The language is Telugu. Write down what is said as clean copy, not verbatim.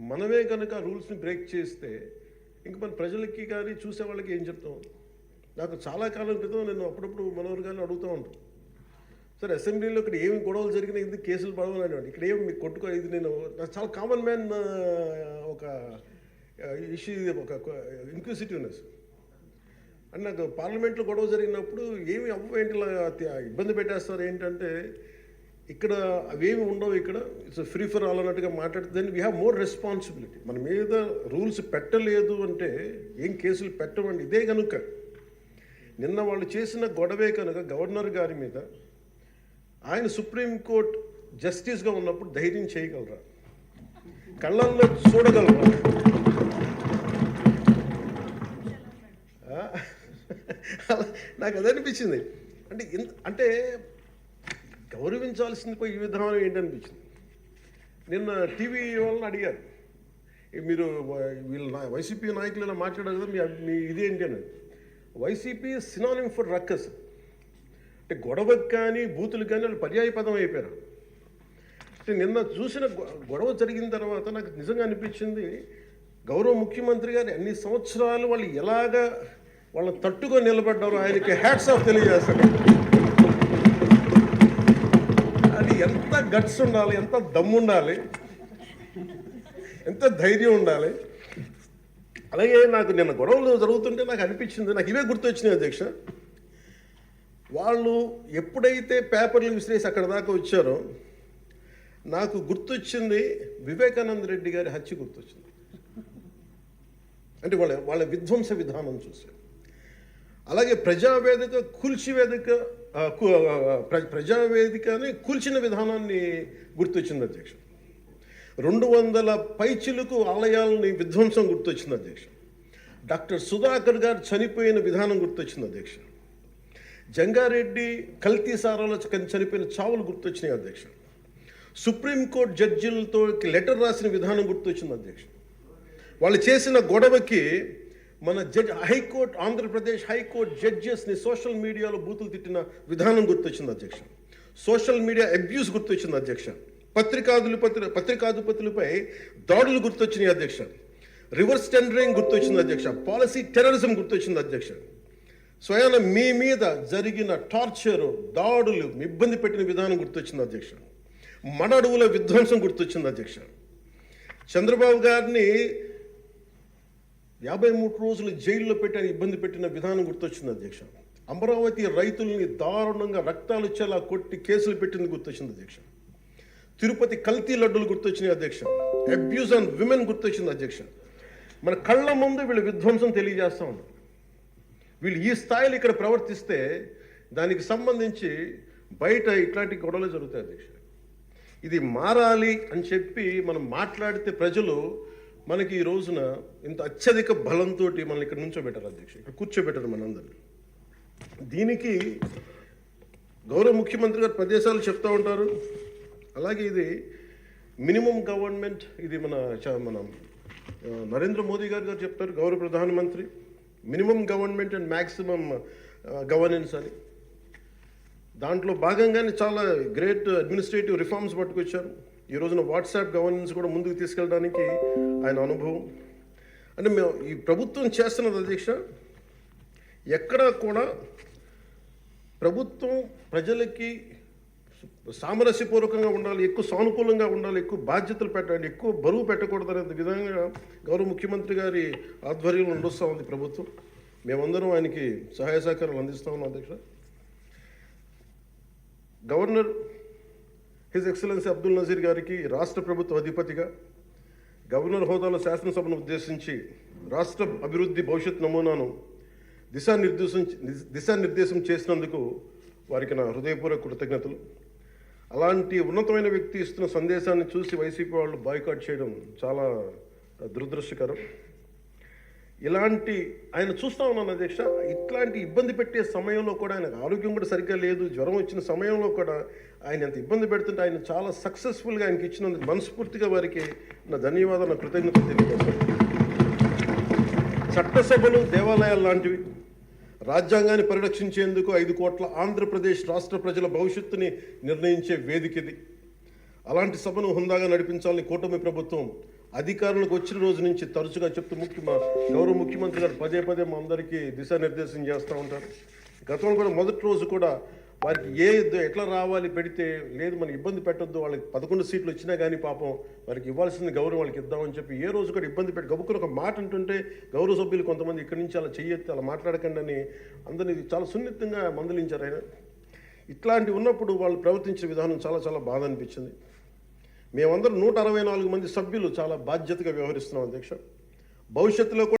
మనమే కనుక రూల్స్ని బ్రేక్ చేస్తే ఇంక మన ప్రజలకి కానీ చూసే వాళ్ళకి ఏం చెప్తాం? నాకు చాలా కాలం క్రితం నేను అప్పుడప్పుడు మనోహర్ గారిని అడుగుతూ ఉంటాను, సార్ అసెంబ్లీలో ఇక్కడ ఏమి గొడవలు జరిగినా ఇది కేసులు పడవని, ఇక్కడ ఏమి మీకు కొట్టుకో, ఇది నేను నాకు చాలా కామన్ మ్యాన్ ఒక ఇష్యూ, ఒక ఇంక్విజిటివ్నెస్. అండ్ నాకు పార్లమెంట్లో గొడవ జరిగినప్పుడు ఏమి ఏంటి ఇబ్బంది పెట్టేస్తారు ఏంటంటే, ఇక్కడ అవేమి ఉండవు, ఇక్కడ ఇట్స్ ఫ్రీ ఫర్ ఆల్ అన్నట్టుగా మాట్లాడితే then we have more responsibility. మన మీద రూల్స్ పెట్టలేదు అంటే ఏం కేసులు పెట్టమండి. ఇదే కనుక నిన్న వాళ్ళు చేసిన గొడవే కనుక గవర్నర్ గారి మీద ఆయన సుప్రీంకోర్టు జస్టిస్గా ఉన్నప్పుడు ధైర్యం చేయగలరా? కళ్ళల్లో చూడగలరా? నాకు అది అనిపించింది. అంటే గౌరవించాల్సింది పోయి ఈ విధానం ఏంటనిపించింది. నిన్న టీవీ వాళ్ళని అడిగారు, మీరు వీళ్ళు వైసీపీ నాయకులు ఇలా మాట్లాడారు కదా, మీ ఇదేంటి అని. YCP synonym for ruckus. అంటే గొడవకు కానీ బూతులు కానీ వాళ్ళు పర్యాయ పదం అయిపోయారు. అంటే నిన్న చూసిన గొడవ జరిగిన తర్వాత నాకు నిజంగా అనిపించింది, గౌరవ ముఖ్యమంత్రి గారు అన్ని సంవత్సరాలు వాళ్ళు ఎలాగా వాళ్ళని తట్టుకొని నిలబడ్డారు, ఆయనకి హ్యాట్స్ ఆఫ్ తెలియజేస్తారు. అది ఎంత గట్స్ ఉండాలి, ఎంత దమ్ము ఉండాలి, ఎంత ధైర్యం ఉండాలి. అలాగే నాకు నిన్న గొడవలు జరుగుతుంటే నాకు అనిపించింది, నాకు ఇవే గుర్తొచ్చినాయి అధ్యక్ష. వాళ్ళు ఎప్పుడైతే పేపర్లు విసిరేసి అక్కడ దాకా వచ్చారో నాకు గుర్తొచ్చింది వివేకానంద రెడ్డి గారి హత్య గుర్తొచ్చింది. అంటే వాళ్ళ విధ్వంస విధానం చూశారు. అలాగే ప్రజావేదిక ప్రజావేదికని కూల్చిన విధానాన్ని గుర్తొచ్చింది అధ్యక్ష. 200 పైచిలుకు ఆలయాలని విధ్వంసం గుర్తొచ్చింది అధ్యక్ష. డాక్టర్ సుధాకర్ గారు చనిపోయిన విధానం గుర్తొచ్చింది అధ్యక్ష. జంగారెడ్డి కల్తీ సారాలో చనిపోయిన చావులు గుర్తొచ్చినాయి అధ్యక్ష. సుప్రీంకోర్టు జడ్జిలతో లెటర్ రాసిన విధానం గుర్తొచ్చింది అధ్యక్ష. వాళ్ళు చేసిన గొడవకి మన హైకోర్టు, ఆంధ్రప్రదేశ్ హైకోర్టు జడ్జెస్ని సోషల్ మీడియాలో బూతులు తిట్టిన విధానం గుర్తొచ్చింది అధ్యక్ష. సోషల్ మీడియా అబ్యూస్ గుర్తొచ్చింది అధ్యక్ష. పత్రికాధిపతులపై దాడులు గుర్తొచ్చినాయి అధ్యక్ష. రివర్స్ టెండరింగ్ గుర్తొచ్చింది అధ్యక్ష. పాలసీ టెర్రరిజం గుర్తొచ్చింది అధ్యక్ష. స్వయాన మీ మీద జరిగిన టార్చరు, దాడులు, ఇబ్బంది పెట్టిన విధానం గుర్తొచ్చింది అధ్యక్ష. మన అడవుల విధ్వంసం గుర్తొచ్చింది అధ్యక్ష. చంద్రబాబు గారిని 53 రోజులు జైల్లో పెట్టి ఇబ్బంది పెట్టిన విధానం గుర్తొచ్చింది అధ్యక్ష. అమరావతి రైతుల్ని దారుణంగా రక్తాలు వచ్చేలా కొట్టి కేసులు పెట్టింది గుర్తొచ్చింది అధ్యక్ష. తిరుపతి కల్తీ లడ్డులు గుర్తొచ్చినాయి అధ్యక్ష. అబ్యూజ్ ఆన్ విమెన్ గుర్తొచ్చింది అధ్యక్ష. మన కళ్ళ ముందు వీళ్ళు విధ్వంసం తెలియజేస్తూ ఉన్నారు. వీళ్ళు ఈ స్థాయిలో ఇక్కడ ప్రవర్తిస్తే దానికి సంబంధించి బయట ఇట్లాంటి గొడవలు జరుగుతాయి అధ్యక్ష. ఇది మారాలి అని చెప్పి మనం మాట్లాడితే ప్రజలు మనకి ఈ రోజున ఇంత అత్యధిక బలంతో మనల్ని ఇక్కడ నుంచోబెట్టారు అధ్యక్ష, ఇక్కడ కూర్చోబెట్టారు మనందరినీ. దీనికి గౌరవ ముఖ్యమంత్రి గారు ప్రదేశాలు చెప్తూ ఉంటారు. అలాగే ఇది మినిమం గవర్నమెంట్, ఇది మన నరేంద్ర మోదీ గారు చెప్తారు, గౌరవ ప్రధానమంత్రి, minimum government and maximum governance అని. దాంట్లో భాగంగానే చాలా గ్రేట్ అడ్మినిస్ట్రేటివ్ రిఫార్మ్స్ పట్టుకొచ్చారు. ఈ రోజున వాట్సాప్ గవర్నెన్స్ కూడా ముందుకు తీసుకెళ్ళడానికి ఆయన అనుభవం. అంటే మేము ఈ ప్రభుత్వం చేస్తున్నది అధ్యక్ష, ఎక్కడా కూడా ప్రభుత్వం ప్రజలకి సామరస్యపూర్వకంగా ఉండాలి, ఎక్కువ సానుకూలంగా ఉండాలి, ఎక్కువ బాధ్యతలు పెట్టాలి, ఎక్కువ బరువు పెట్టకూడదు అనే విధంగా గౌరవ ముఖ్యమంత్రి గారి ఆధ్వర్యంలో నడుస్తూ ఉంది ప్రభుత్వం. మేమందరం ఆయనకి సహాయ సహకారాలు అందిస్తూ ఉన్నాం అధ్యక్ష. Governor his excellency Abdul Nazeer గారికి రాష్ట్ర ప్రభుత్వ అధిపతిగా గవర్నర్ హోదాలో శాసనసభను ఉద్దేశించి రాష్ట్ర అభివృద్ధి భవిష్యత్ నమూనాను దిశానిర్దేశం చేసినందుకు వారికి నా హృదయపూర్వక కృతజ్ఞతలు. అలాంటి ఉన్నతమైన వ్యక్తి ఇస్తున్న సందేశాన్ని చూసి వైసీపీ వాళ్ళు బాయ్కాట్ చేయడం చాలా దురదృష్టకరం. ఇలాంటి ఆయన చూస్తూ ఉన్నాను అధ్యక్ష. ఇట్లాంటి ఇబ్బంది పెట్టే సమయంలో కూడా ఆయనకు ఆరోగ్యం కూడా సరిగ్గా లేదు, జ్వరం వచ్చిన సమయంలో కూడా ఆయన ఎంత ఇబ్బంది పెడుతుంటే ఆయన చాలా సక్సెస్ఫుల్గా ఆయనకి ఇచ్చినందుకు మనస్ఫూర్తిగా వారికి నా ధన్యవాదాలు, నా కృతజ్ఞతలు తెలియజేస్తాను. చట్టసభలు, దేవాలయాలు లాంటివి రాజ్యాంగాన్ని పరిరక్షించేందుకు 5 కోట్ల ఆంధ్రప్రదేశ్ రాష్ట్ర ప్రజల భవిష్యత్తుని నిర్ణయించే వేదిక ఇది. అలాంటి సభను హుందాగా నడిపించాలని కూటమి ప్రభుత్వం అధికారులకు వచ్చిన రోజు నుంచి తరచుగా చెప్తూ గౌరవ ముఖ్యమంత్రి గారు పదే పదే మా అందరికీ దిశానిర్దేశం చేస్తూ ఉంటారు. గతంలో కూడా మొదటి రోజు కూడా వారికి ఎట్లా రావాలి పెడితే లేదు మనం ఇబ్బంది పెట్టొద్దు, వాళ్ళకి 11 సీట్లు వచ్చినా కానీ పాపం వారికి ఇవ్వాల్సిన గౌరవం వాళ్ళకి ఇద్దామని చెప్పి ఏ రోజు కూడా ఇబ్బంది పెట్టి గబుక్కుని ఒక మాట అంటుంటే గౌరవ సభ్యులు కొంతమంది ఇక్కడి నుంచి అలా చెయ్యొద్దు, అలా మాట్లాడకండి అని అందరినీ చాలా సున్నితంగా మందలించారు ఆయన. ఇట్లాంటి ఉన్నప్పుడు వాళ్ళు ప్రవర్తించిన విధానం చాలా చాలా బాధ అనిపించింది. మేమందరం 164 మంది సభ్యులు చాలా బాధ్యతగా వ్యవహరిస్తున్నాం అధ్యక్ష. భవిష్యత్తులో కూడా